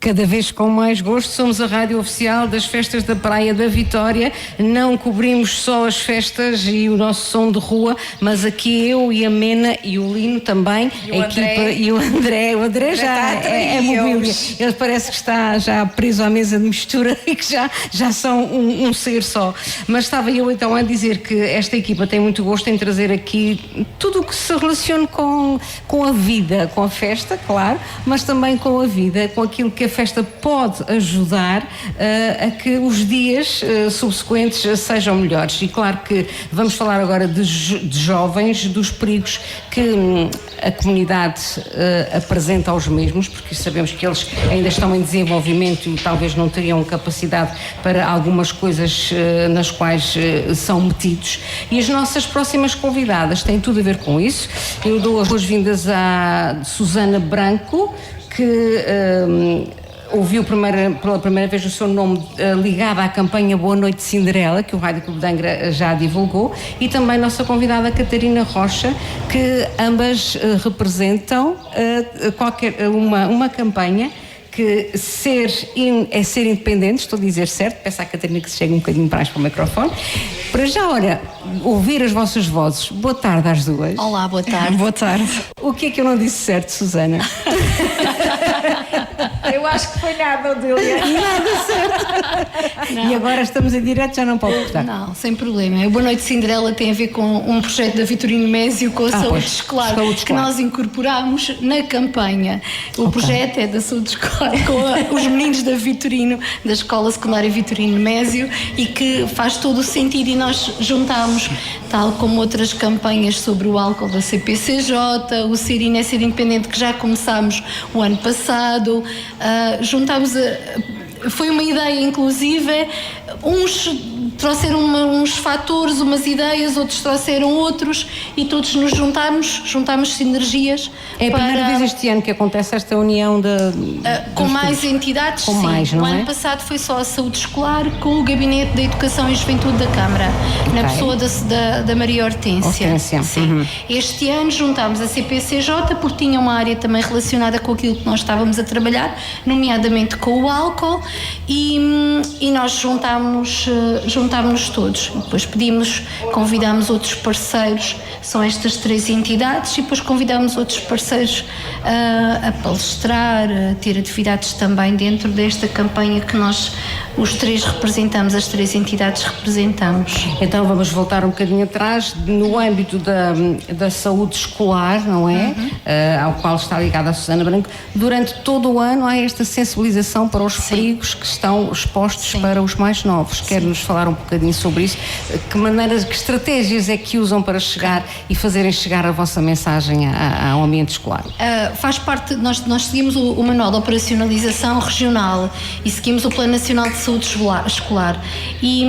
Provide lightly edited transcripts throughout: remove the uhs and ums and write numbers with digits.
Cada vez com mais gosto, somos a rádio oficial das festas da Praia da Vitória. Não cobrimos só as festas e o nosso som de rua, mas aqui eu e a Mena e o Lino também, e a equipa e o André. O André já é mobília. Ele parece que está já preso à mesa de mistura e que já são um ser só. Mas estava eu então a dizer que esta equipa tem muito gosto em trazer aqui tudo o que se relaciona com a vida, com a festa, claro, mas também com a vida, com aquilo que a festa pode ajudar a que os dias subsequentes sejam melhores. E claro que vamos falar agora de jovens, dos perigos que a comunidade apresenta aos mesmos, porque sabemos que eles ainda estão em desenvolvimento e talvez não teriam capacidade para algumas coisas nas quais são metidos. E as nossas próximas convidadas têm tudo a ver com isso. Eu dou as boas-vindas à Susana Branco, que ouviu pela primeira vez o seu nome ligado à campanha Boa Noite Cinderela, que o Rádio Clube de Angra já divulgou, e também nossa convidada Catarina Rocha, que ambas representam uma campanha que é ser independente. Estou a dizer certo, peço à Catarina que se chegue um bocadinho mais para o microfone. Para já, olha, ouvir as vossas vozes. Boa tarde às duas. Olá, boa tarde. Boa tarde. O que é que eu não disse certo, Susana? Eu acho que foi nada, Odília. Nada certo. Não. E agora estamos em direto, já não pode cortar. Não, sem problema. A Boa Noite Cinderela tem a ver com um projeto da Vitorino Mésio com a saúde escolar, que nós incorporámos na campanha. O projeto é da saúde escolar com os meninos da Vitorino, da Escola Secundária Vitorino Mésio, e que faz todo o sentido, e nós juntámos, tal como outras campanhas sobre o álcool da CPCJ, o Ser INE é Ser Independente, que já começámos o ano passado, juntámos foi uma ideia, inclusive, uns trouxeram uns fatores, umas ideias, outros trouxeram outros, e todos nos juntámos sinergias. É a primeira vez este ano que acontece esta união com mais entidades, com sim. Mais, não o ano passado foi só a saúde escolar, com o Gabinete da Educação e Juventude da Câmara, na pessoa da Maria Hortência. Sim. Uhum. Este ano juntámos a CPCJ, porque tinha uma área também relacionada com aquilo que nós estávamos a trabalhar, nomeadamente com o álcool, e nós juntámos todos. Depois convidámos outros parceiros, são estas 3 entidades, e depois convidámos outros parceiros a palestrar, a ter atividades também dentro desta campanha que nós, os 3 representamos, as 3 entidades representamos. Então vamos voltar um bocadinho atrás, no âmbito da saúde escolar, não é? Uhum. Ao qual está ligada a Susana Branco. Durante todo o ano há esta sensibilização para os perigos que estão expostos para os mais novos. Quer-nos falar um bocadinho sobre isso? Que estratégias é que usam para chegar e fazerem chegar a vossa mensagem ao ambiente escolar? Faz parte, nós seguimos o Manual de Operacionalização Regional e seguimos o Plano Nacional de Saúde Escolar. E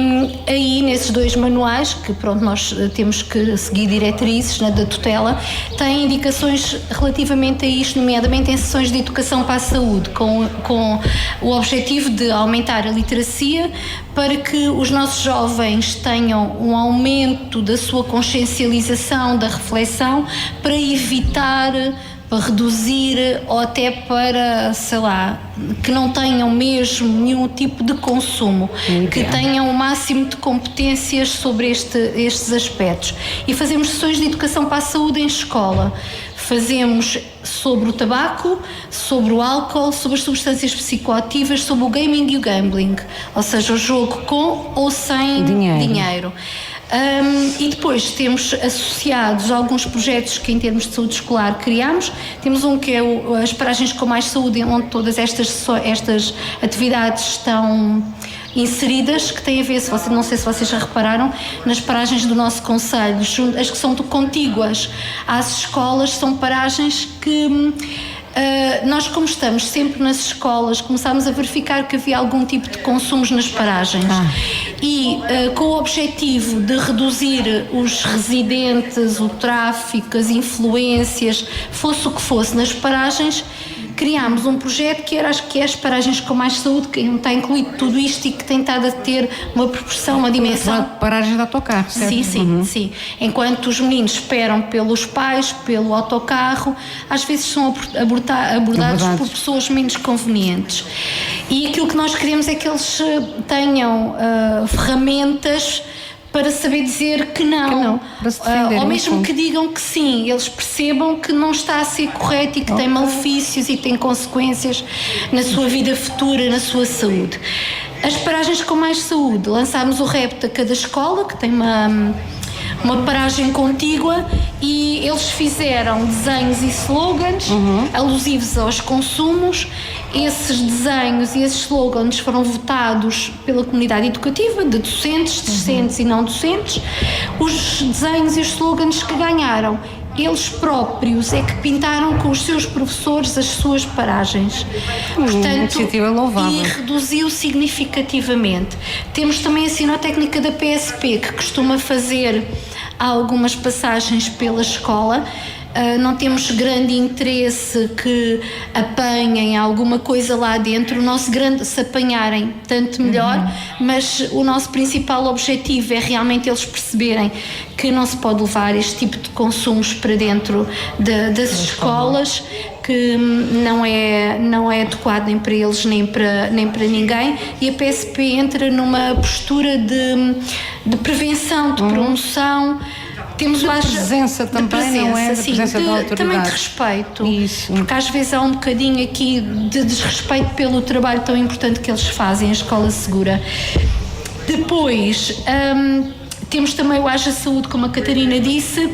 aí, nesses 2 manuais, que pronto, nós temos que seguir diretrizes da tutela, têm indicações relativamente a isto, nomeadamente em sessões de educação para a saúde, com o objetivo de aumentar a literacia, para que os nossos jovens tenham um aumento da sua consciencialização, da reflexão, para evitar, para reduzir, ou até para, sei lá, que não tenham mesmo nenhum tipo de consumo, que tenham o máximo de competências sobre estes aspectos. E fazemos sessões de educação para a saúde em escola. Fazemos sobre o tabaco, sobre o álcool, sobre as substâncias psicoativas, sobre o gaming e o gambling, ou seja, o jogo com ou sem dinheiro. E depois temos associados alguns projetos que, em termos de saúde escolar, criamos. Temos um que é as paragens com mais saúde, onde todas estas atividades estão inseridas, que tem a ver, não sei se vocês já repararam, nas paragens do nosso concelho, as que são contíguas às escolas, são paragens que nós, como estamos sempre nas escolas, começámos a verificar que havia algum tipo de consumos nas paragens e com o objetivo de reduzir os residentes, o tráfico, as influências, fosse o que fosse nas paragens, criámos um projeto que acho que é as paragens com mais saúde, que está incluído tudo isto e que tem estado a ter uma proporção, uma dimensão. Paragem de autocarro, certo? Sim. Enquanto os meninos esperam pelos pais, pelo autocarro, às vezes são abordados por pessoas menos convenientes. E aquilo que nós queremos é que eles tenham ferramentas para saber dizer que não, para se defender, ou mesmo que digam que sim, eles percebam que não está a ser correto e que tem malefícios e tem consequências na sua vida futura, na sua saúde. As paragens com mais saúde, lançámos o repto a cada escola, que tem uma paragem contígua, e eles fizeram desenhos e slogans alusivos aos consumos. Esses desenhos e esses slogans foram votados pela comunidade educativa, de docentes, discentes e não docentes. Os desenhos e os slogans que ganharam, eles próprios é que pintaram com os seus professores as suas paragens. Portanto, e reduziu significativamente. Temos também a sinotécnica da PSP, que costuma fazer algumas passagens pela escola. Não temos grande interesse que apanhem alguma coisa lá dentro. O nosso grande, se apanharem, tanto melhor, mas o nosso principal objetivo é realmente eles perceberem que não se pode levar este tipo de consumos para dentro das escolas, que não é adequado nem para eles nem para ninguém, e a PSP entra numa postura de prevenção, de promoção. Temos mais presença também, não é? Sim, presença da autoridade. Também de respeito. Isso. Porque às vezes há um bocadinho aqui de desrespeito pelo trabalho tão importante que eles fazem, a Escola Segura. Depois, temos também o Haja Saúde, como a Catarina disse,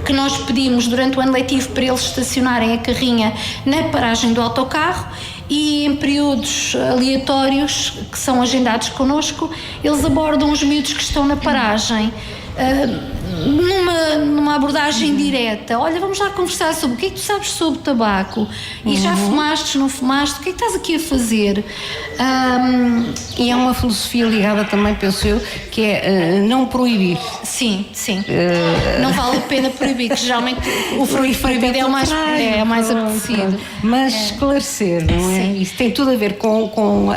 que nós pedimos durante o ano letivo para eles estacionarem a carrinha na paragem do autocarro, e em períodos aleatórios que são agendados connosco, eles abordam os miúdos que estão na paragem. Numa abordagem direta. Olha, vamos lá conversar sobre o que é que tu sabes sobre tabaco, e já fumaste, não fumaste, o que é que estás aqui a fazer? E é uma filosofia ligada também, penso eu, que é não proibir. Sim. Não vale a pena proibir, que geralmente o proibido é o mais apetecido. Mas esclarecer, não é? Isso tem tudo a ver com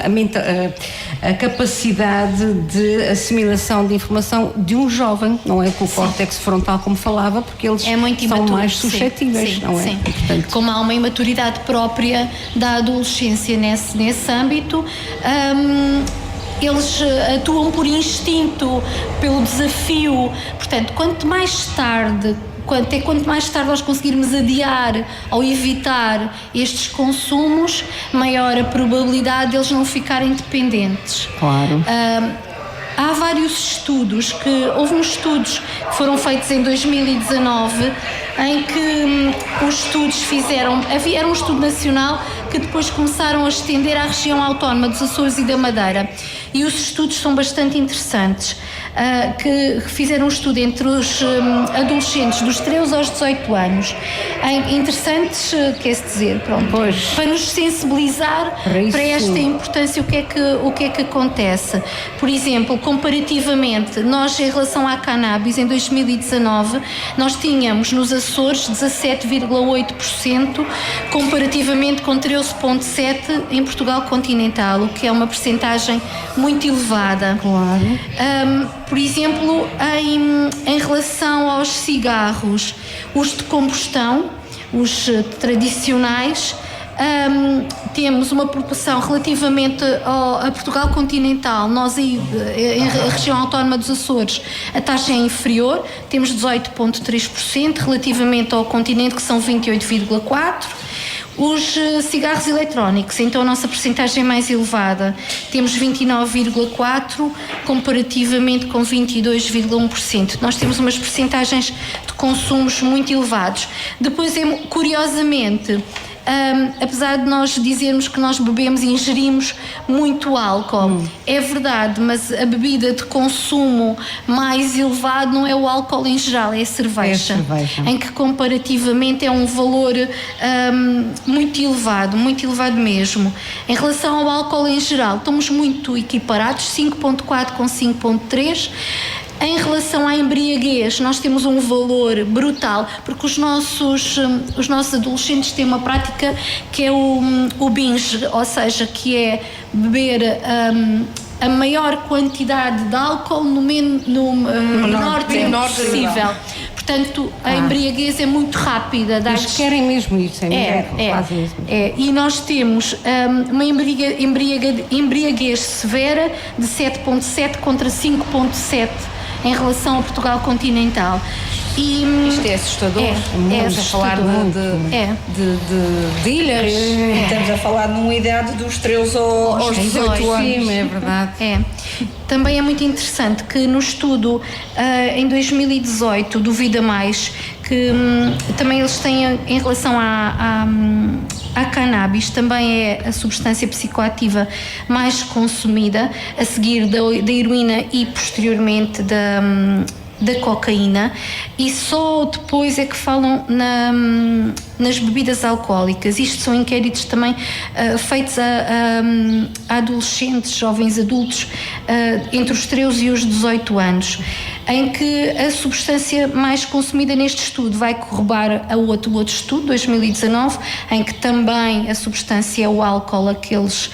a capacidade de assimilação de informação de um jovem, não é? Com o córtex frontal, como falava, porque eles são mais suscetíveis, não é? Portanto, como há uma imaturidade própria da adolescência nesse âmbito, eles atuam por instinto, pelo desafio. Portanto, quanto mais tarde nós conseguirmos adiar ou evitar estes consumos, maior a probabilidade de eles não ficarem dependentes. Claro. Há vários estudos, houve uns estudos que foram feitos em 2019, em que os estudos era um estudo nacional que depois começaram a estender à região autónoma dos Açores e da Madeira, e os estudos são bastante interessantes, que fizeram um estudo entre os adolescentes dos 13 aos 18 anos, interessantes, quer-se dizer, para nos sensibilizar para esta importância. O que é que acontece? Por exemplo, comparativamente, nós em relação à cannabis, em 2019, nós tínhamos nos Açores 17,8%, comparativamente com 13,7% em Portugal continental, o que é uma percentagem muito elevada. Claro. Por exemplo, em relação aos cigarros, os de combustão, os tradicionais, temos uma proporção relativamente a Portugal continental. Nós aí, a região autónoma dos Açores, a taxa é inferior, temos 18,3%, relativamente ao continente, que são 28,4%. Os cigarros eletrónicos, então a nossa percentagem é mais elevada, temos 29,4% comparativamente com 22,1%. Nós temos umas percentagens de consumos muito elevados. Depois, curiosamente, apesar de nós dizermos que nós bebemos e ingerimos muito álcool, é verdade, mas a bebida de consumo mais elevado não é o álcool em geral, é a cerveja, em que comparativamente é um valor muito elevado mesmo. Em relação ao álcool em geral, estamos muito equiparados, 5,4 com 5,3. Em relação à embriaguez, nós temos um valor brutal, porque os nossos adolescentes têm uma prática que é o binge, ou seja, que é beber a maior quantidade de álcool no menor tempo possível. Portanto, a embriaguez é muito rápida. Eles querem mesmo isso, fazem isso. E nós temos uma embriaguez severa de 7,7 contra 5,7 em relação ao Portugal continental. E isto é assustador. Estamos a falar de ilhas. Estamos a falar numa idade dos 13 aos 18 anos. Sim, é verdade. Também é muito interessante que no estudo em 2018 do Vida Mais, que também eles têm em relação à cannabis, também é a substância psicoativa mais consumida, a seguir da heroína e posteriormente da cocaína, e só depois é que falam nas bebidas alcoólicas. Isto são inquéritos também feitos a adolescentes, jovens adultos, entre os 13 e os 18 anos, em que a substância mais consumida neste estudo vai corroborar a outro estudo, 2019, em que também a substância é o álcool a que eles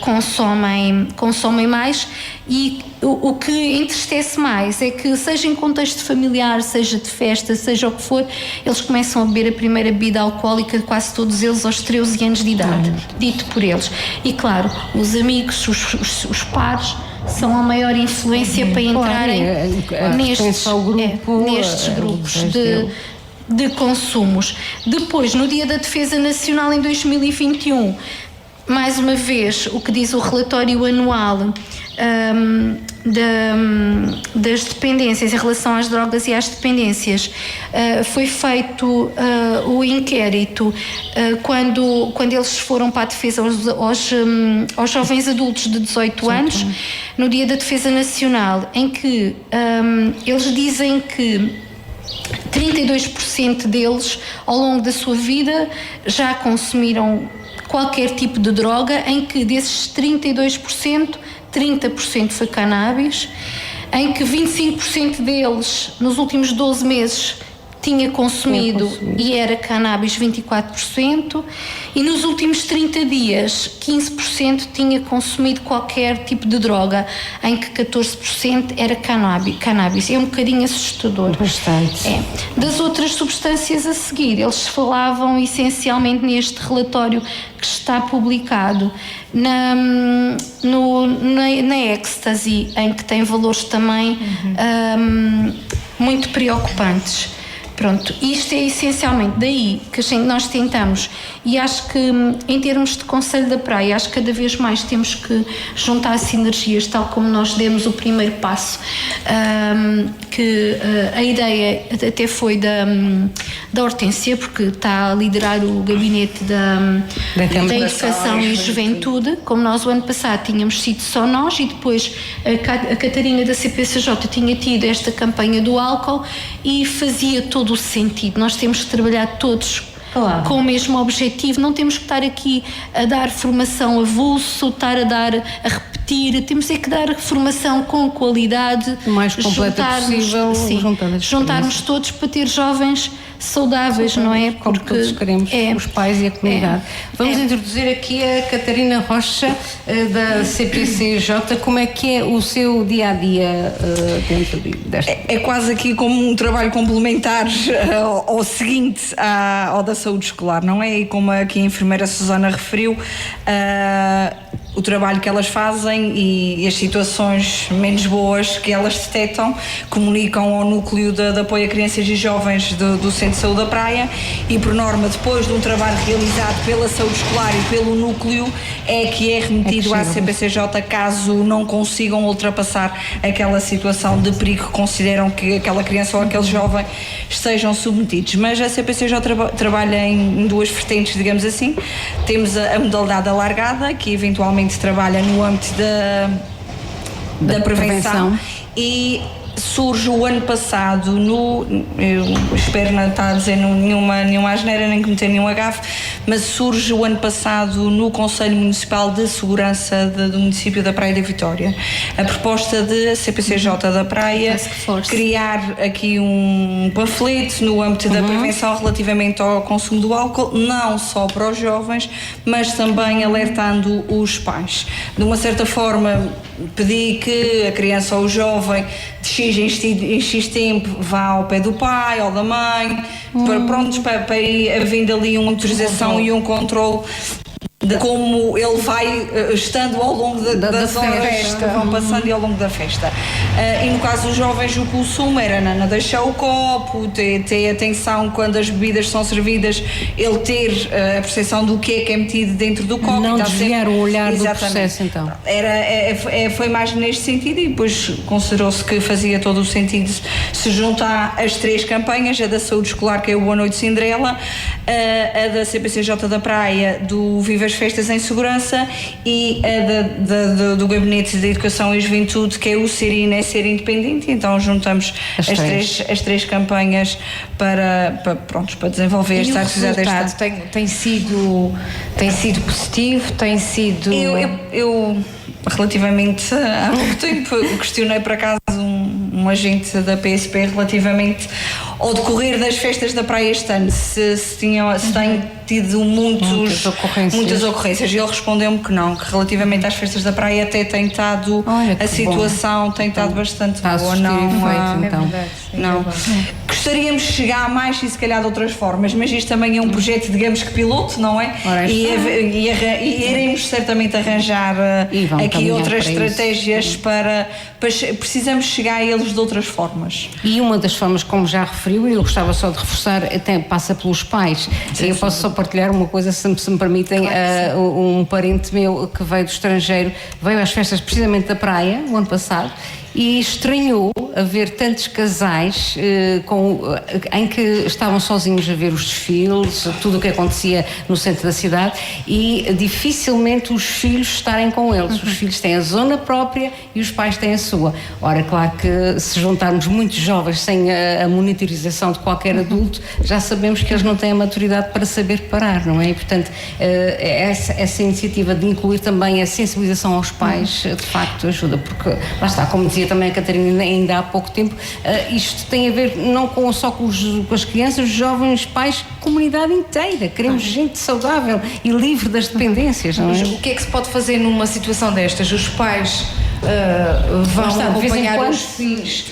consomem mais. E o que entristece mais é que, seja em contexto familiar, seja de festa, seja o que for, eles começam a beber a primeira bebida alcoólica, quase todos eles aos 13 anos de idade, dito por eles. E claro, os amigos, os pares, são a maior influência para entrarem nestes grupos de consumos. Depois, no Dia da Defesa Nacional em 2021, mais uma vez, o que diz o relatório anual das dependências em relação às drogas e às dependências, foi feito o inquérito quando eles foram para a defesa aos jovens adultos de 18 anos, no Dia da Defesa Nacional, em que eles dizem que 32% deles, ao longo da sua vida, já consumiram qualquer tipo de droga, em que desses 32%, 30% foi cannabis, em que 25% deles, nos últimos 12 meses, tinha consumido e era cannabis 24%, e nos últimos 30 dias 15% tinha consumido qualquer tipo de droga, em que 14% era cannabis. É um bocadinho assustador. Bastante. Das outras substâncias a seguir, eles falavam essencialmente neste relatório que está publicado na ecstasy, em que tem valores também muito preocupantes. Pronto, isto é essencialmente daí que nós tentamos, e acho que em termos de Conselho da Praia, acho que cada vez mais temos que juntar sinergias, tal como nós demos o primeiro passo, que a ideia até foi da Hortência, porque está a liderar o gabinete da Educação e Juventude. Como nós o ano passado tínhamos sido só nós, e depois a Catarina da CPCJ tinha tido esta campanha do álcool, e fazia todo o sentido. Nós temos que trabalhar todos com o mesmo objetivo, não temos que estar aqui a dar formação avulso, estar a repetir, temos é que dar formação com qualidade, o mais completa possível, juntarmos todos para ter jovens saudáveis, não é? Como todos queremos, os pais e a comunidade. Vamos introduzir aqui a Catarina Rocha, da CPCJ. Como é que é o seu dia-a-dia dentro desta? É quase aqui como um trabalho complementar ao seguinte, ao da saúde escolar, não é? E como aqui a enfermeira Susana referiu, o trabalho que elas fazem e as situações menos boas que elas detectam, comunicam ao núcleo de apoio a crianças e jovens do Centro de Saúde da Praia, e por norma, depois de um trabalho realizado pela saúde escolar e pelo núcleo, é que é remetido à CPCJ caso não consigam ultrapassar aquela situação de perigo que consideram que aquela criança ou aquele jovem estejam submetidos. Mas a CPCJ trabalha em duas vertentes, digamos assim. Temos a modalidade alargada, que eventualmente trabalha no âmbito da prevenção, e surge o ano passado eu espero não estar a dizer nenhuma asneira nem cometer nenhum agafe, mas surge o ano passado no Conselho Municipal de Segurança do município da Praia da Vitória a proposta de CPCJ da Praia criar aqui um panfleto no âmbito da prevenção relativamente ao consumo do álcool, não só para os jovens, mas também alertando os pais. De uma certa forma, pedi que a criança ou o jovem de X em X tempo vá ao pé do pai ou da mãe, prontos para ir havendo ali uma autorização e um controle de como ele vai estando ao longo das horas que vão passando e ao longo da festa. E no caso dos jovens, o consumo era não deixar o copo, ter atenção quando as bebidas são servidas, ele ter a percepção do que é metido dentro do copo. Não desviar o olhar do Exatamente. processo, então. Foi mais neste sentido e depois considerou-se que fazia todo o sentido se juntar as 3 campanhas, a da saúde escolar, que é o Boa Noite Cinderela, a da CPCJ da Praia, do Viva as Festas em Segurança, e a do Gabinete de Educação e Juventude, que é o Ser e Ser Independente. Então juntamos as três campanhas para desenvolver esta atividade. O resultado tem sido positivo, tem sido... Eu relativamente há pouco tempo questionei por acaso um agente da PSP relativamente ao decorrer das festas da praia este ano, se têm tido muitas ocorrências, e ele respondeu-me que não, que relativamente às festas da praia até tem estado a situação tem estado bastante boa. Não. Gostaríamos de chegar a mais e se calhar de outras formas, mas isto também é um projeto, digamos que piloto, não é? E iremos certamente arranjar aqui outras estratégias para precisamos chegar a eles de outras formas. E uma das formas, como já referiu, e eu gostava só de reforçar, até passa pelos pais. Eu posso só partilhar uma coisa, se me permitem. Claro, um parente meu que veio do estrangeiro, veio às festas precisamente da praia, o ano passado, e estranhou a ver tantos casais em que estavam sozinhos a ver os desfiles, tudo o que acontecia no centro da cidade, e dificilmente os filhos estarem com eles. Os filhos têm a zona própria e os pais têm a sua. Ora, claro que se juntarmos muitos jovens sem a monitorização de qualquer adulto, já sabemos que eles não têm a maturidade para saber parar, não é? E, portanto, essa iniciativa de incluir também a sensibilização aos pais, de facto, ajuda, porque, lá está, como dizia também a Catarina ainda há pouco tempo, isto tem a ver não só com as crianças, os jovens, pais, comunidade inteira. Queremos gente saudável e livre das dependências, não é? O que é que se pode fazer numa situação destas? Os pais vão acompanhar os filhos,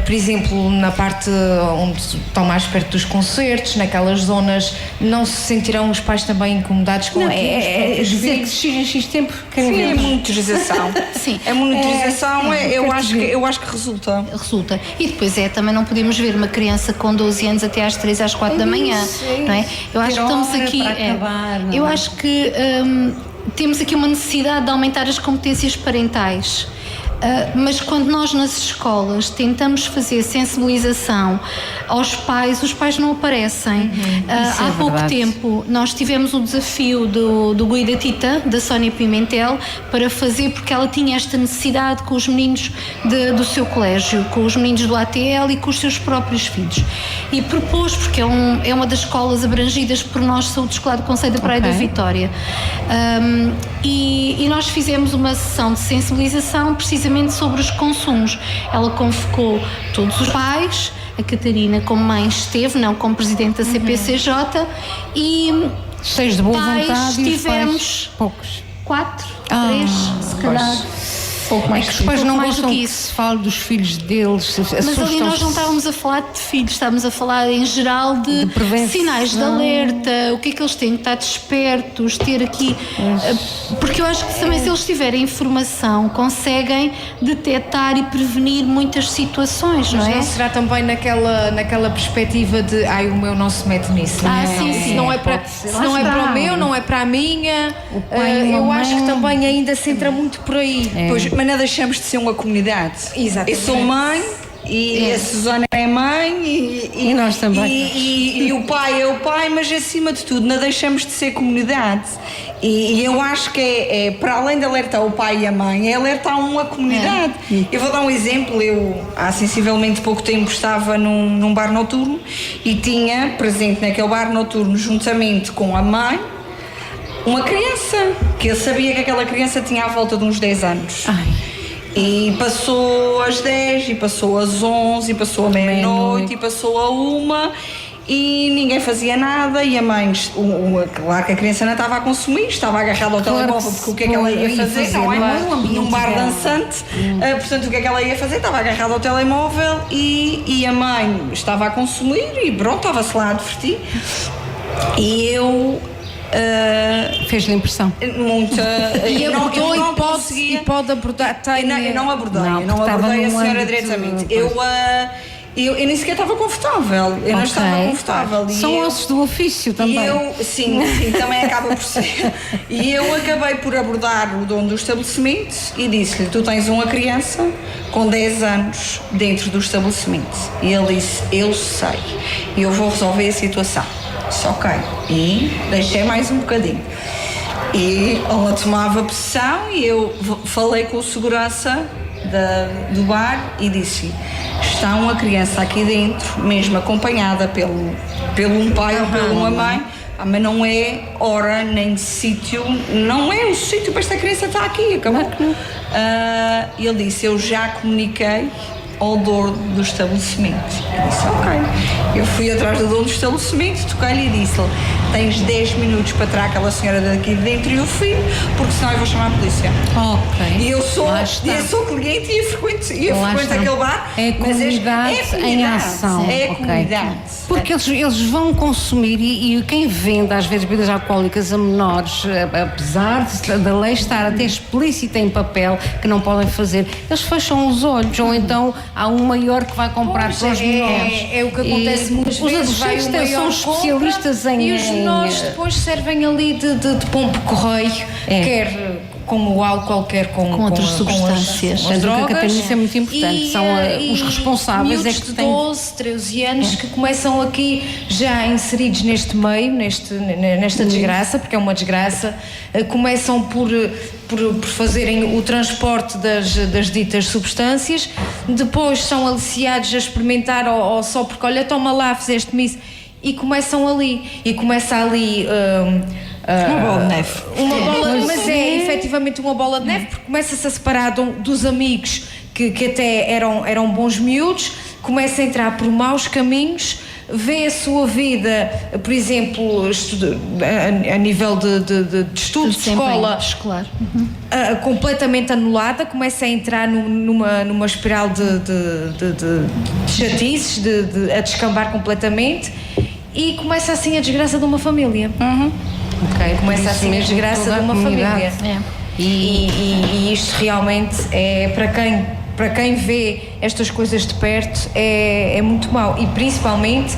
por exemplo, na parte onde estão mais perto dos concertos, naquelas zonas, não se sentirão os pais também incomodados com aquilo? Dizer que se em X tempo querem ver. É monitorização. Sim. A monitorização, eu acho que resulta. Resulta. E depois também não podemos ver uma criança com 12 anos até às 3 às 4 da manhã, não é? Eu acho que estamos aqui... eu acho que temos aqui uma necessidade de aumentar as competências parentais. Mas quando nós nas escolas tentamos fazer sensibilização aos pais, os pais não aparecem. Há pouco tempo nós tivemos o desafio do Gui da Tita, da Sónia Pimentel, para fazer, porque ela tinha esta necessidade com os meninos do seu colégio, com os meninos do ATL e com os seus próprios filhos. E propôs, porque é uma das escolas abrangidas por nós, Saúde Escolar do Conselho da Praia da Vitória. E nós fizemos uma sessão de sensibilização precisamente sobre os consumos. Ela convocou todos os pais, a Catarina como mãe esteve, não como presidente da CPCJ, e cheios de boa vontade, tivemos poucos. 4, 3, se calhar. Pouco mais. Os pais não gostam que se fale dos filhos deles. Mas ali nós não estávamos a falar de filhos, estávamos a falar em geral de sinais de alerta, o que é que eles têm que estar despertos, ter aqui. Porque eu acho que também se eles tiverem informação, conseguem detectar e prevenir muitas situações, não é? Mas não será também naquela perspectiva de o meu não se mete nisso. Sim. Se não é para o meu, não é para a minha. Eu acho que também ainda se entra muito por aí. Pois, mas não deixamos de ser uma comunidade. Exatamente. Eu sou mãe e a Susana é mãe e nós também. E o pai é o pai, mas acima de tudo não deixamos de ser comunidade. E eu acho que é para além de alertar o pai e a mãe, é alertar uma comunidade. Eu vou dar um exemplo. Eu há sensivelmente pouco tempo estava num bar noturno e tinha presente naquele bar noturno, juntamente com a mãe, uma criança, que eu sabia que aquela criança tinha à volta de uns 10 anos. Ai. E passou às 10, e passou às 11, e passou à meia-noite, e passou a 1, e ninguém fazia nada, e a mãe, claro que a criança não estava a consumir, estava agarrada ao telemóvel, porque o que é que ela ia fazer, não é? Num bar dançante, portanto o que é que ela ia fazer? Estava agarrada ao telemóvel e a mãe estava a consumir e pronto, estava-se lá a divertir. E eu... fez-lhe impressão. Muita. E abordou e pode abordar. Eu não abordei a senhora diretamente. Eu nem sequer estava confortável. Eu não estava confortável. São ossos do ofício também. Sim, também acaba por ser. E eu acabei por abordar o dono do estabelecimento e disse-lhe: tu tens uma criança com 10 anos dentro do estabelecimento. E ele disse: eu sei, eu vou resolver a situação. Disse: ok. E deixei mais um bocadinho. E ela tomava pressão e eu falei com o segurança do bar e disse: está uma criança aqui dentro, mesmo acompanhada pelo um pai ou por uma mãe, mas não é hora nem sítio, não é o sítio para esta criança estar aqui, acabou. E ele disse: eu já comuniquei ao dono do estabelecimento. Eu disse: ok. Eu fui atrás do dono do estabelecimento, toquei-lhe e disse-lhe: tens 10 minutos para tirar aquela senhora daqui de dentro e o filho, porque senão eu vou chamar a polícia. Ok. E eu sou cliente e eu frequento aquele bar. É comunidade em ação. É a comunidade. Porque eles vão consumir e quem vende às vezes bebidas alcoólicas a menores, apesar da lei estar até explícita em papel que não podem fazer, eles fecham os olhos, ou então há um maior que vai comprar para os menores. É o que acontece muitas vezes. Os adolescentes são especialistas em... E os menores depois servem ali de pombo correio, quer com o álcool, quer com outras substâncias. Com as drogas. Isso é muito importante. São os responsáveis de 12, 13 anos que começam aqui já inseridos neste meio, nesta desgraça, porque é uma desgraça, começam por fazerem o transporte das ditas substâncias, depois são aliciados a experimentar ou só porque, olha, toma lá, fizeste-me isso, e começam ali, uma bola de neve. Mas é efetivamente uma bola de neve, porque começa-se a separar dos amigos que até eram bons miúdos, começa a entrar por maus caminhos, vê a sua vida, por exemplo, a nível de estudo, de escola escolar, completamente anulada, começa a entrar numa espiral de chatices, a descambar completamente, e começa assim a desgraça de uma família. Começa assim a desgraça de uma família. E isto realmente é para quem vê estas coisas de perto é muito mau, e principalmente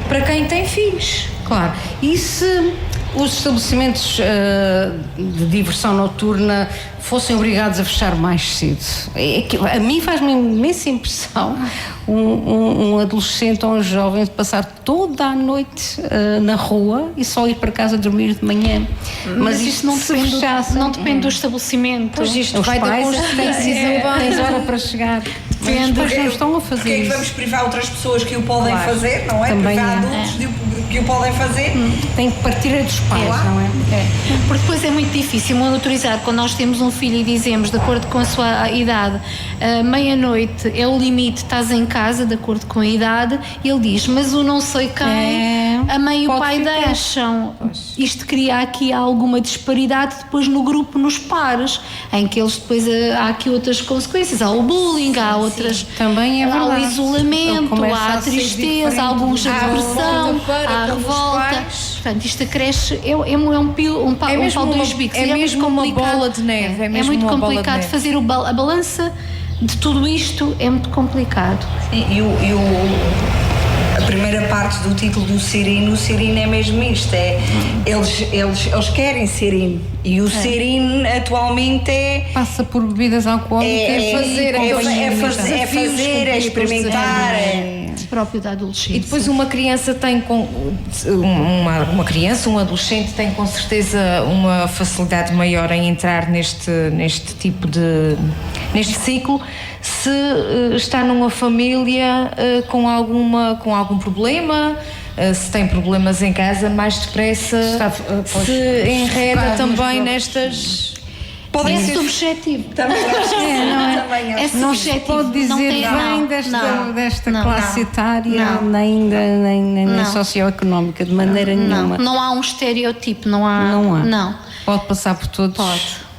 para quem tem filhos. Claro. E se os estabelecimentos de diversão noturna fossem obrigados a fechar mais cedo? A mim faz-me imensa impressão um adolescente ou um jovem passar toda a noite na rua e só ir para casa dormir de manhã. Mas isto não depende do estabelecimento. Pois isto vai da consciência. Tens hora para chegar. Mas depois não estão a fazer porque é que vamos privar outras pessoas que o podem fazer, não é? Também privar adultos que o podem fazer. Tem que partir dos pais, não é? Porque depois é muito difícil monitorizar quando nós temos um filho e dizemos, de acordo com a sua idade, meia-noite é o limite, estás em casa, de acordo com a idade, e ele diz: mas o não sei quem, a mãe e o pai deixam. Isto cria aqui alguma disparidade depois no grupo, nos pares, em que eles depois há aqui outras consequências, há o bullying, há outras, também é verdade. há o isolamento, há a tristeza, há alguns a depressão, há a revolta. Portanto, isto acresce, é um pau de dois bicos. É mesmo uma bola de neve. É muito complicado fazer a balança de tudo isto, é muito complicado. E a primeira parte do título do Serino, o Serino é mesmo isto, eles querem Serino e o Serino atualmente passa por bebidas alcoólicas, fazer, experimentar, próprio da adolescência. E depois uma criança tem uma criança, um adolescente tem com certeza uma facilidade maior em entrar neste tipo neste ciclo se está numa família com algum problema, se tem problemas em casa, mais depressa se enreda também nestas. Pode ser subjetivo. Também é não se pode dizer bem desta classe etária, nem socioeconómica, de maneira nenhuma. Não há um estereotipo, não há. Pode passar por todos. Pode.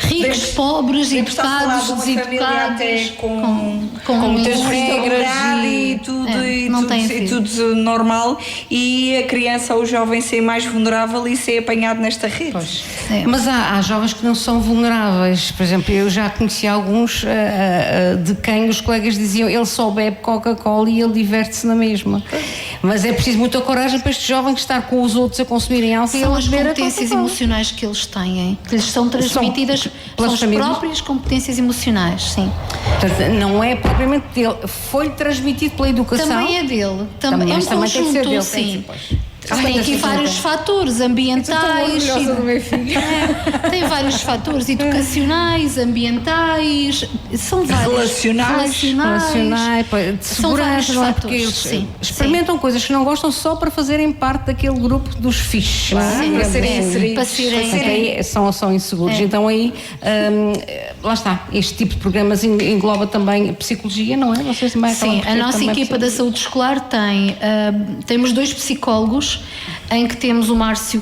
Ricos, pobres, educados, deseducados, com muitas regras e tudo normal, e a criança ou o jovem ser mais vulnerável e ser apanhado nesta rede. Mas há jovens que não são vulneráveis. Por exemplo, eu já conheci alguns de quem os colegas diziam ele só bebe Coca-Cola e ele diverte-se na mesma. Mas é preciso muita coragem para estes jovens estar com os outros a consumirem álcool. São as competências emocionais que eles têm, que lhes são transmitidas, são as próprias competências emocionais, sim. Portanto, não é propriamente dele, foi transmitido pela educação. Também é dele, também é um conjunto, sim. Tem aqui vários fatores ambientais. Do meu filho. Tem vários fatores educacionais, ambientais, são vários. Relacionais, de segurança, não é? Porque eles experimentam coisas que não gostam só para fazerem parte daquele grupo dos fixes. Para serem são inseguros. Então aí, lá está, este tipo de programas engloba também a psicologia, não é? Vocês também sim, a nossa equipa da saúde escolar temos 2 psicólogos, em que temos o Márcio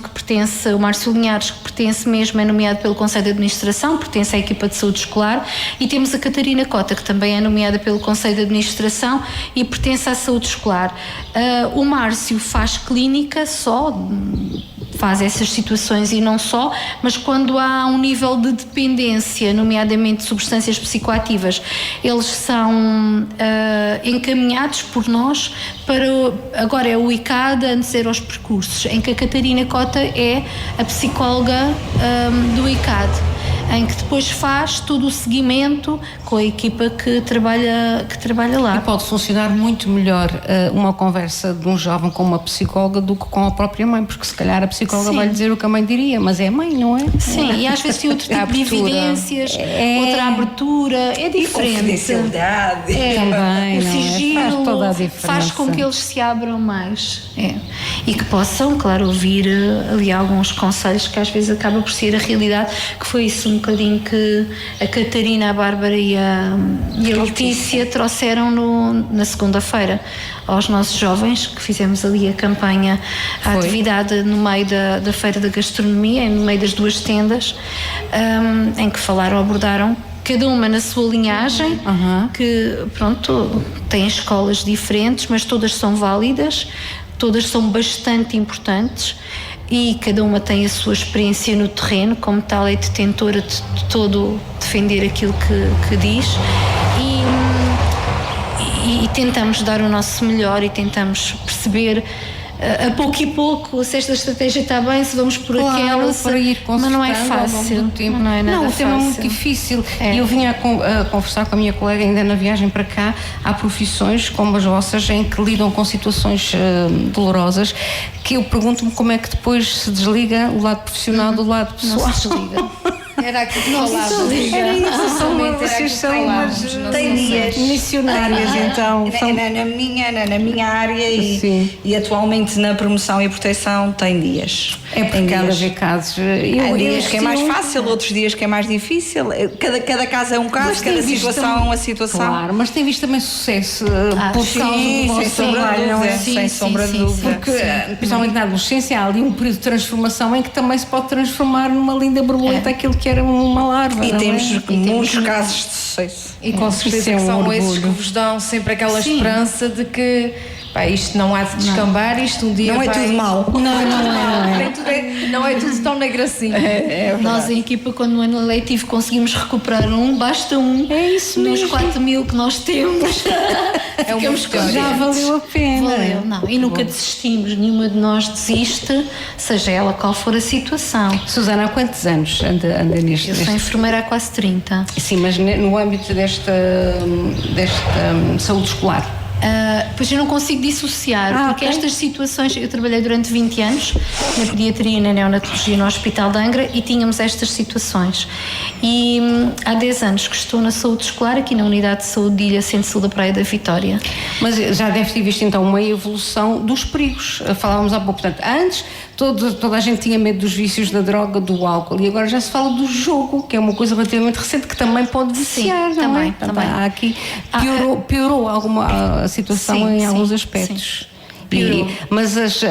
Linhares, que pertence mesmo, é nomeado pelo Conselho de Administração, pertence à equipa de saúde escolar, e temos a Catarina Cota, que também é nomeada pelo Conselho de Administração e pertence à saúde escolar. O Márcio faz clínica faz essas situações e não só, mas quando há um nível de dependência, nomeadamente de substâncias psicoativas, eles são encaminhados por nós agora é o ICAD, antes eram os percursos, em que a Catarina Cota é a psicóloga do ICAD, em que depois faz todo o seguimento com a equipa que trabalha lá. E pode funcionar muito melhor uma conversa de um jovem com uma psicóloga do que com a própria mãe, porque se calhar a psicóloga vai lhe dizer o que a mãe diria, mas é a mãe, não é? Sim, e às vezes tem outro tipo de evidências, outra abertura, é diferente. E confidencialidade. Também, o sigilo faz toda a diferença. Faz com que eles se abram mais. E que possam, claro, ouvir ali alguns conselhos que às vezes acaba por ser a realidade, que foi isso um bocadinho que a Catarina, a Bárbara e a Letícia trouxeram na segunda-feira aos nossos jovens, que fizemos ali a campanha, a atividade no meio da Feira da Gastronomia, no meio das 2 tendas, em que abordaram cada uma na sua linhagem, que pronto, têm escolas diferentes, mas todas são válidas, todas são bastante importantes, e cada uma tem a sua experiência no terreno, como tal é detentora de todo defender aquilo que diz, e tentamos dar o nosso melhor e tentamos perceber a pouco e pouco se esta estratégia está bem, se vamos por aquela, para ir mas não é fácil, não é nada fácil. O tema é muito difícil. E eu vinha a conversar com a minha colega ainda na viagem para cá. Há profissões como as vossas em que lidam com situações dolorosas, que eu pergunto-me como é que depois se desliga o lado profissional do lado pessoal. Não se desliga. Era aquilo que falávamos. Vocês são umas missionárias, então. Na minha área e atualmente na promoção e proteção tem dias. É porque há de haver casos. Há dias que é mais fácil, outros dias que é mais difícil. Cada caso é um caso, cada situação é uma situação. Claro, mas tem visto também sucesso por causa do vosso trabalho, não é? Sem sombra de dúvida. Porque, principalmente na adolescência, há ali um período de transformação em que também se pode transformar numa linda borboleta aquilo que era uma larva. E temos muitos casos de sucesso. E com certeza que são esses que vos dão sempre aquela esperança de que isto não há de descambar, isto um dia não é tudo mau. Não é tudo tão negro assim. Nós, em equipa, quando no ano letivo conseguimos recuperar basta um. É isso nos mesmo. 4.000 que nós temos. Ficamos contentes. Já valeu a pena. Valeu, não. E nunca desistimos, nenhuma de nós desiste, seja ela qual for a situação. Susana, há quantos anos anda neste? Eu sou enfermeira há quase 30. Sim, mas no âmbito desta saúde escolar. Pois eu não consigo dissociar, porque ok. estas situações, eu trabalhei durante 20 anos na pediatria e na neonatologia no Hospital de Angra e tínhamos estas situações. E há 10 anos que estou na saúde escolar, aqui na Unidade de Saúde de Ilha Centro Sul da Praia da Vitória. Mas já deve ter visto então uma evolução dos perigos. Falávamos há pouco, portanto, antes toda a gente tinha medo dos vícios da droga, do álcool, e agora já se fala do jogo, que é uma coisa relativamente recente que também pode viciar, não é? também. Há aqui piorou alguma a situação em alguns aspectos. Mas as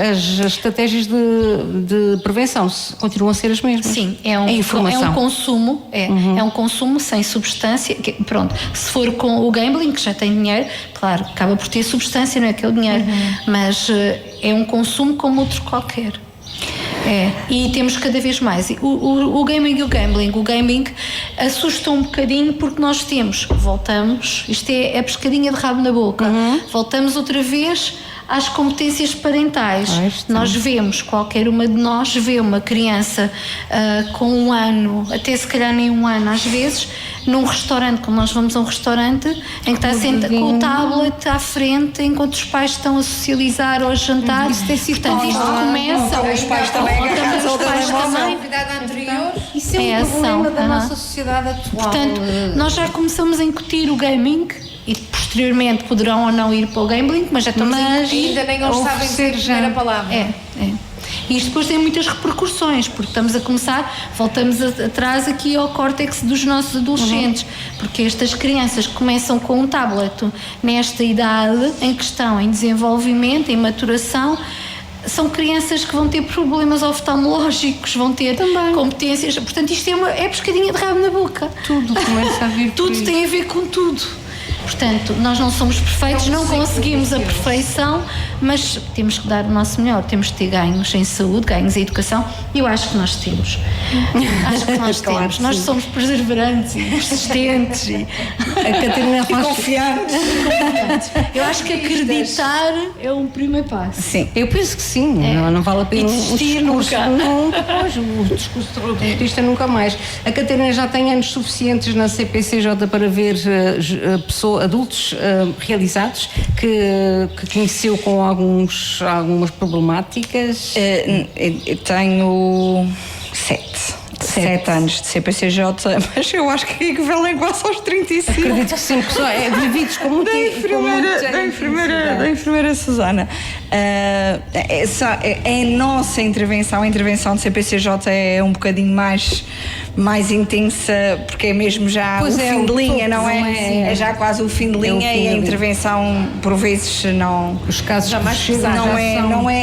estratégias de prevenção continuam a ser as mesmas. Sim, é um consumo, é um consumo sem substância. Pronto, se for com o gambling, que já tem dinheiro, claro, acaba por ter substância, não é que é o dinheiro, mas é um consumo como outro qualquer. E temos cada vez mais. O gaming e o gambling assusta um bocadinho porque nós voltamos, isto é a pescadinha de rabo na boca, voltamos outra vez às competências parentais. Nós vemos, qualquer uma de nós vê uma criança com 1 ano, até se calhar nem 1 ano às vezes, num restaurante, como nós vamos a um restaurante em que está sentado com o tablet à frente enquanto os pais estão a socializar ou a jantar. Isso tem sido portanto, isto começa. Os pais também agarrados ao telemóvel. Isso é um problema da nossa sociedade atual. Portanto, nós já começamos a incutir o gaming e posteriormente poderão ou não ir para o gambling, mas já estamos a incutir. Ainda nem eles sabem dizer a primeira palavra. E isto depois tem muitas repercussões, porque estamos a começar, voltamos atrás aqui ao córtex dos nossos adolescentes, porque estas crianças que começam com um tablet nesta idade em que estão em desenvolvimento, em maturação, são crianças que vão ter problemas oftalmológicos, vão ter competências, portanto isto é pescadinha de rabo na boca. Tudo começa a vir. Tudo tem a ver com tudo. Portanto, nós não somos perfeitos, não conseguimos a perfeição, mas temos que dar o nosso melhor, temos que ter ganhos em saúde, ganhos em educação, e eu acho que nós temos. Temos. Nós somos perseverantes e persistentes e A Catarina Confiantes. eu acho que acreditar é um primeiro passo. Sim. Eu penso que sim, não vale a pena desistir o discurso derrotista nunca mais. A Catarina já tem anos suficientes na CPCJ para ver adultos realizados que conheceu com algumas problemáticas. Tenho 7 anos de CPCJ, mas eu acho que equivalem quase aos 35. Acredito que sim, porque vividos com muita da enfermeira Susana. A nossa intervenção, a intervenção de CPCJ é um bocadinho mais intensa, porque é mesmo já o fim de linha, não é? É já quase o fim de linha e a intervenção, por vezes, não. Os casos já mais pesados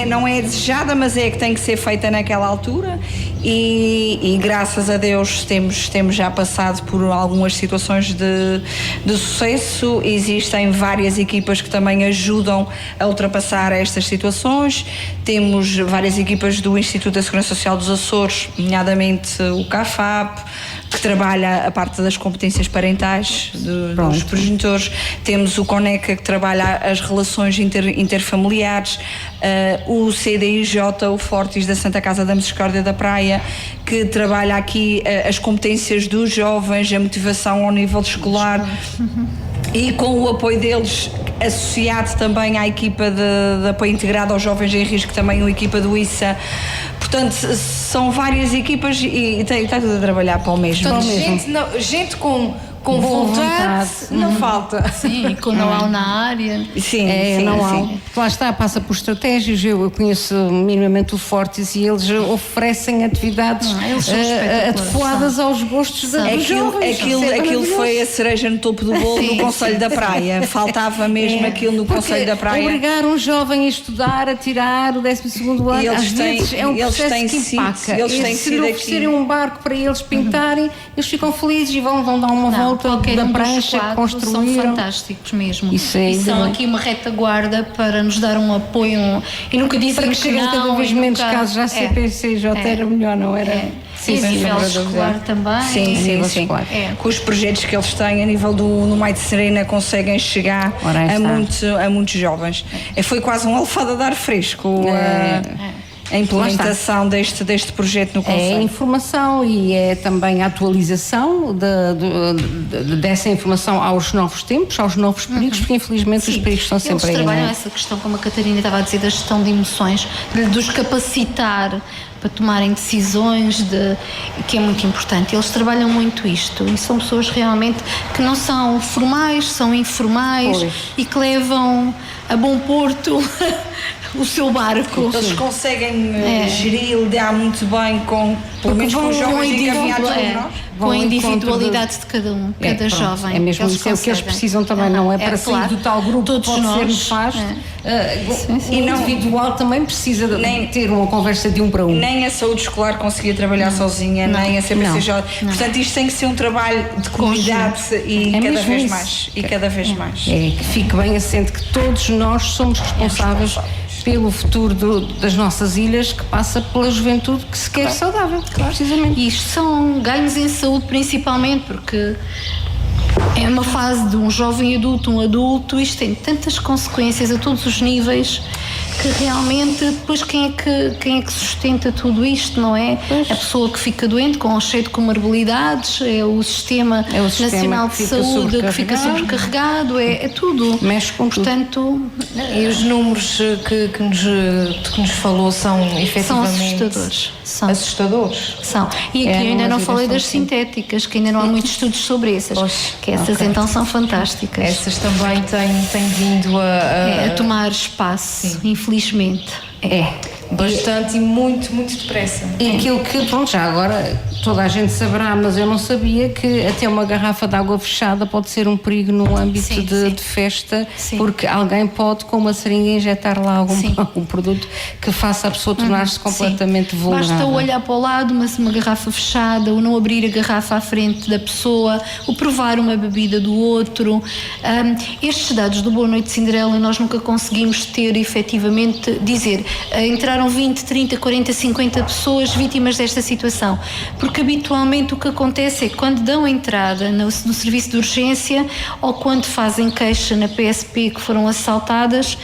não é desejada, mas é que tem que ser feita naquela altura. E graças a Deus temos já passado por algumas situações de sucesso. Existem várias equipas que também ajudam a ultrapassar estas situações. Temos várias equipas do Instituto da Segurança Social dos Açores, nomeadamente o CAFAP, que trabalha a parte das competências parentais dos progenitores. Temos o CONECA, que trabalha as relações interfamiliares, o CDIJ, o Fortis da Santa Casa da Misericórdia da Praia, que trabalha aqui as competências dos jovens, a motivação ao nível escolar. E com o apoio deles, associado também à equipa de apoio integrado aos jovens em risco, também a equipa do ISA. Portanto, são várias equipas e está tudo a trabalhar para o mesmo. Portanto, gente com vontade não falta. Sim, e com know-how na área. Sim. Lá está, passa por estratégias. Eu conheço minimamente o Fortis e eles oferecem atividades adequadas aos gostos dos jovens. Aquilo foi a cereja no topo do bolo no Conselho da Praia. Faltava mesmo aquilo no Conselho da Praia. Obrigar um jovem a estudar, a tirar o 12º ano, às vezes é um processo que empaca. Se lhe oferecerem um barco para eles pintarem, eles ficam felizes e vão dar uma volta volta da prancha que construíram. São fantásticos mesmo. Isso é, e são aqui uma retaguarda para nos dar um apoio e nunca dizem para que cheguem cada vez menos casos. Já CPCJ era melhor, não era? Sim, a nível escolar também. Sim. Com os projetos que eles têm a nível no Mai de Serena conseguem chegar a muitos jovens. Foi quase uma alfada de ar fresco a implementação deste projeto no Conselho. É a informação e é também a atualização dessa informação aos novos tempos, aos novos perigos, porque infelizmente os perigos estão sempre aí. Eles trabalham essa questão, como a Catarina estava a dizer, da gestão de emoções, de os capacitar para tomarem decisões, que é muito importante. Eles trabalham muito isto e são pessoas realmente que não são formais, são informais e que levam a bom porto o seu barco. Eles conseguem gerir, lidar muito bem pelo menos com os jovens encaminhados com a individualidade de cada um, cada jovem. É mesmo isso, é o que eles precisam também, não é para sair do tal grupo que pode ser nefasto. E o individual também precisa de ter uma conversa de um para um. Nem a saúde escolar conseguia trabalhar sozinha, nem a CPCJ. Portanto, isto tem que ser um trabalho de comunidade e cada vez mais. É que fique bem assente que todos nós somos responsáveis pelo futuro das nossas ilhas, que passa pela juventude que se quer saudável, precisamente. E isto são ganhos em saúde principalmente, porque é uma fase de um jovem adulto, um adulto, isto tem tantas consequências a todos os níveis, que realmente depois quem é que sustenta tudo isto, não é? Pois. A pessoa que fica doente, cheio de comorbilidades, é o Sistema Nacional de Saúde que fica sobrecarregado, é tudo. Mexe com tudo. E os números que nos falou são efetivamente... São assustadores. São. E aqui eu ainda não falei das sintéticas, que ainda não há muitos estudos sobre essas. Essas então são fantásticas. Essas também têm vindo a tomar espaço, infelizmente. Bastante e muito depressa. E aquilo que, pronto, já agora toda a gente saberá, mas eu não sabia que até uma garrafa de água fechada pode ser um perigo no âmbito de festa, porque alguém pode com uma seringa injetar lá algum produto que faça a pessoa tornar-se completamente vulnerável. Basta olhar para o lado, mas uma garrafa fechada, ou não abrir a garrafa à frente da pessoa, ou provar uma bebida do outro. Estes dados do Boa Noite Cinderela nós nunca conseguimos ter efetivamente dizer entraram 20, 30, 40, 50 pessoas vítimas desta situação, porque habitualmente o que acontece é que quando dão entrada no serviço de urgência ou quando fazem queixa na PSP que foram assaltadas,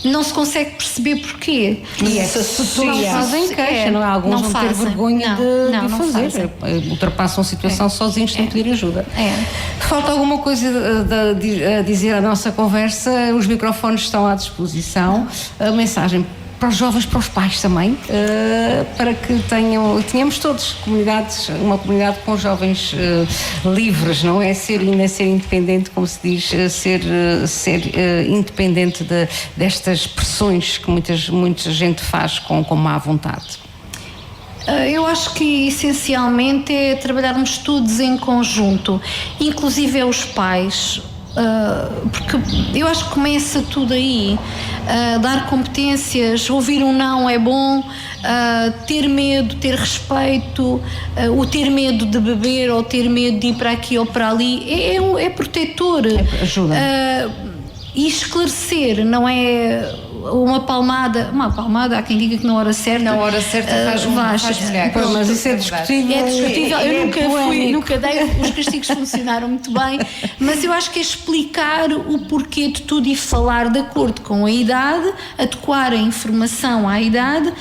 não se consegue perceber porquê. E essas não fazem queixa, não é? Alguns vão ter vergonha de fazer. Ultrapassam a situação sozinhos sem pedir ajuda. Falta alguma coisa a dizer à nossa conversa? Os microfones estão à disposição. A mensagem para os jovens, para os pais também, para que tenhamos todos uma comunidade com jovens livres, não é? Ser independente, como se diz, ser independente destas pressões que muita gente faz com má vontade. Eu acho que essencialmente é trabalharmos todos em conjunto, inclusive os pais. Porque eu acho que começa tudo aí, dar competências, ouvir um não é bom, ter medo, ter respeito, o ter medo de beber ou ter medo de ir para aqui ou para ali é protetor. Ajuda. E esclarecer, não é uma palmada, há quem diga que na hora certa faz melhor. Mas isso é discutível. Eu nunca dei, os castigos funcionaram muito bem, mas eu acho que é explicar o porquê de tudo e falar de acordo com a idade, adequar a informação à idade,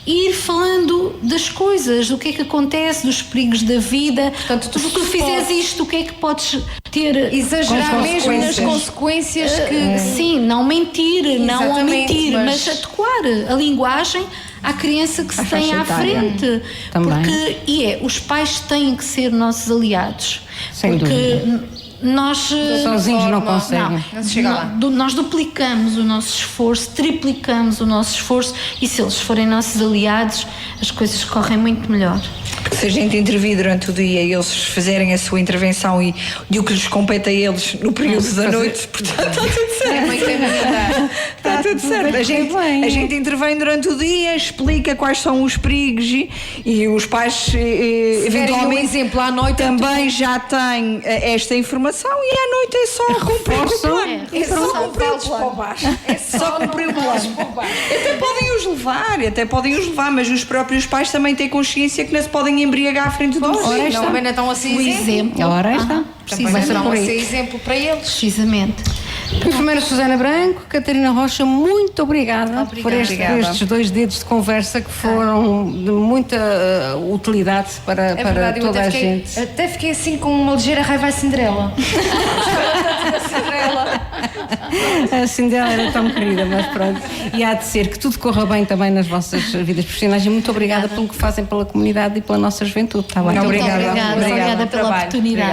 ir falando das coisas, do que é que acontece, dos perigos da vida. Portanto, se tu fizeres isto, o que é que podes ter? Exagerar mesmo nas consequências que... Sim, não mentir, não omitir, mas adequar a linguagem à criança que se tem à frente. Também. Os pais têm que ser nossos aliados. Sem dúvida. Nós sozinhos não conseguem. Não se chega lá. Nós duplicamos o nosso esforço, triplicamos o nosso esforço, e se eles forem nossos aliados, as coisas correm muito melhor. Porque se a gente intervir durante o dia e eles fizerem a sua intervenção e o que lhes compete a eles no período da noite, portanto está tudo certo. Está tudo certo. A gente intervém durante o dia, explica quais são os perigos e os pais eventualmente um exemplo à noite também já têm esta informação e à noite é só cumprir o plano. É só cumprir o plano. É só cumprir o plano. Até podem os levar, mas os próprios pais também têm consciência que não se podem embriagar à frente do filho. Não, também não estão a ser exemplo. Ora está. Também não estão a ser exemplo para eles. Precisamente. Enfermeira Susana Branco, Catarina Rocha, muito obrigada por estes 2 dedos de conversa que foram de muita utilidade para toda a gente. Até fiquei assim com uma ligeira raiva à Cinderela. A Cinderela era tão querida, mas pronto. E há de ser que tudo corra bem também nas vossas vidas profissionais e muito obrigada pelo que fazem pela comunidade e pela nossa juventude. Está bem? Muito obrigada pela oportunidade.